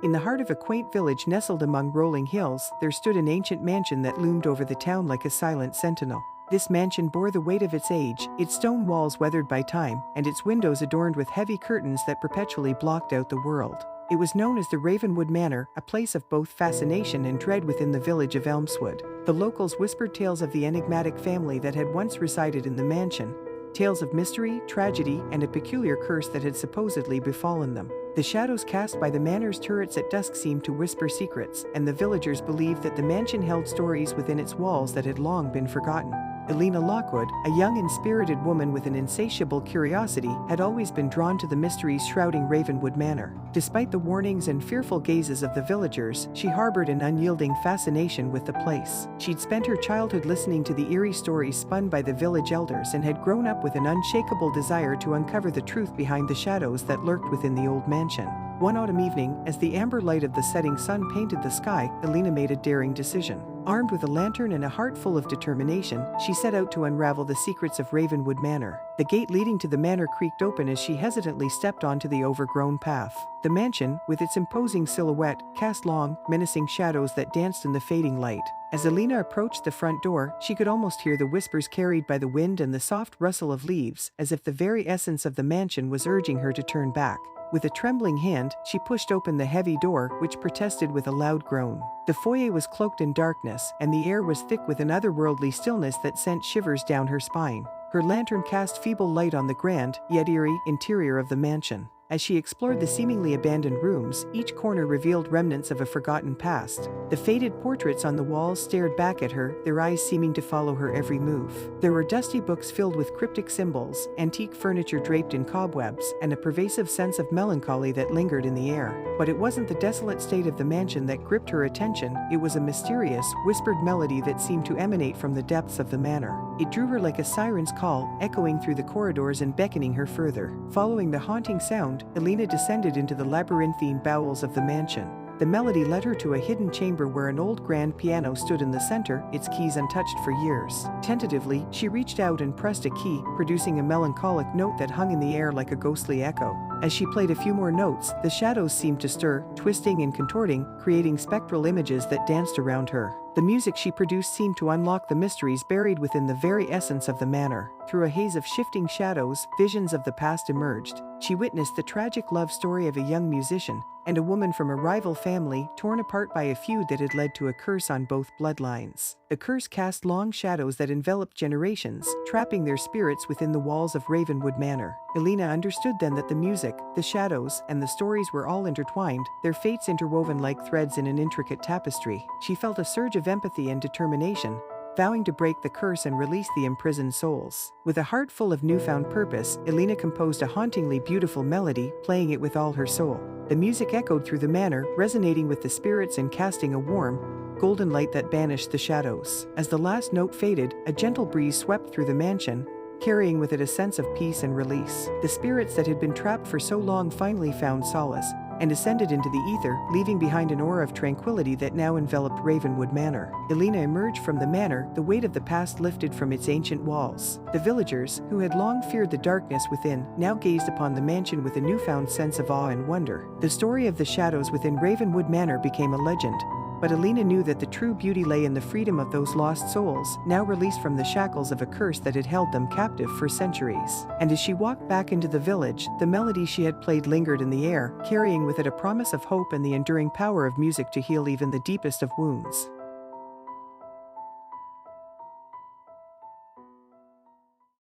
In the heart of a quaint village nestled among rolling hills, there stood an ancient mansion that loomed over the town like a silent sentinel. This mansion bore the weight of its age, its stone walls weathered by time, and its windows adorned with heavy curtains that perpetually blocked out the world. It was known as the Ravenwood Manor, a place of both fascination and dread within the village of Elmswood. The locals whispered tales of the enigmatic family that had once resided in the mansion, tales of mystery, tragedy, and a peculiar curse that had supposedly befallen them. The shadows cast by the manor's turrets at dusk seemed to whisper secrets, and the villagers believed that the mansion held stories within its walls that had long been forgotten. Elena Lockwood, a young and spirited woman with an insatiable curiosity, had always been drawn to the mysteries shrouding Ravenwood Manor. Despite the warnings and fearful gazes of the villagers, she harbored an unyielding fascination with the place. She'd spent her childhood listening to the eerie stories spun by the village elders and had grown up with an unshakable desire to uncover the truth behind the shadows that lurked within the old mansion. One autumn evening, as the amber light of the setting sun painted the sky, Elena made a daring decision. Armed with a lantern and a heart full of determination, she set out to unravel the secrets of Ravenwood Manor. The gate leading to the manor creaked open as she hesitantly stepped onto the overgrown path. The mansion, with its imposing silhouette, cast long, menacing shadows that danced in the fading light. As Elena approached the front door, she could almost hear the whispers carried by the wind and the soft rustle of leaves, as if the very essence of the mansion was urging her to turn back. With a trembling hand, she pushed open the heavy door, which protested with a loud groan. The foyer was cloaked in darkness, and the air was thick with an otherworldly stillness that sent shivers down her spine. Her lantern cast feeble light on the grand, yet eerie, interior of the mansion. As she explored the seemingly abandoned rooms, each corner revealed remnants of a forgotten past. The faded portraits on the walls stared back at her, their eyes seeming to follow her every move. There were dusty books filled with cryptic symbols, antique furniture draped in cobwebs, and a pervasive sense of melancholy that lingered in the air. But it wasn't the desolate state of the mansion that gripped her attention, it was a mysterious, whispered melody that seemed to emanate from the depths of the manor. It drew her like a siren's call, echoing through the corridors and beckoning her further. Following the haunting sound, Elena descended into the labyrinthine bowels of the mansion. The melody led her to a hidden chamber where an old grand piano stood in the center, its keys untouched for years. Tentatively, she reached out and pressed a key, producing a melancholic note that hung in the air like a ghostly echo. As she played a few more notes, the shadows seemed to stir, twisting and contorting, creating spectral images that danced around her. The music she produced seemed to unlock the mysteries buried within the very essence of the manor. Through a haze of shifting shadows, visions of the past emerged. She witnessed the tragic love story of a young musician and a woman from a rival family, torn apart by a feud that had led to a curse on both bloodlines. The curse cast long shadows that enveloped generations, trapping their spirits within the walls of Ravenwood Manor. Elena understood then that the music, the shadows, and the stories were all intertwined, their fates interwoven like threads in an intricate tapestry. She felt a surge of empathy and determination, vowing to break the curse and release the imprisoned souls. With a heart full of newfound purpose, Elena composed a hauntingly beautiful melody, playing it with all her soul. The music echoed through the manor, resonating with the spirits and casting a warm, golden light that banished the shadows. As the last note faded, a gentle breeze swept through the mansion, carrying with it a sense of peace and release. The spirits that had been trapped for so long finally found solace and ascended into the ether, leaving behind an aura of tranquility that now enveloped Ravenwood Manor. Elena emerged from the manor, the weight of the past lifted from its ancient walls. The villagers, who had long feared the darkness within, now gazed upon the mansion with a newfound sense of awe and wonder. The story of the shadows within Ravenwood Manor became a legend, but Elena knew that the true beauty lay in the freedom of those lost souls, now released from the shackles of a curse that had held them captive for centuries. And as she walked back into the village, the melody she had played lingered in the air, carrying with it a promise of hope and the enduring power of music to heal even the deepest of wounds.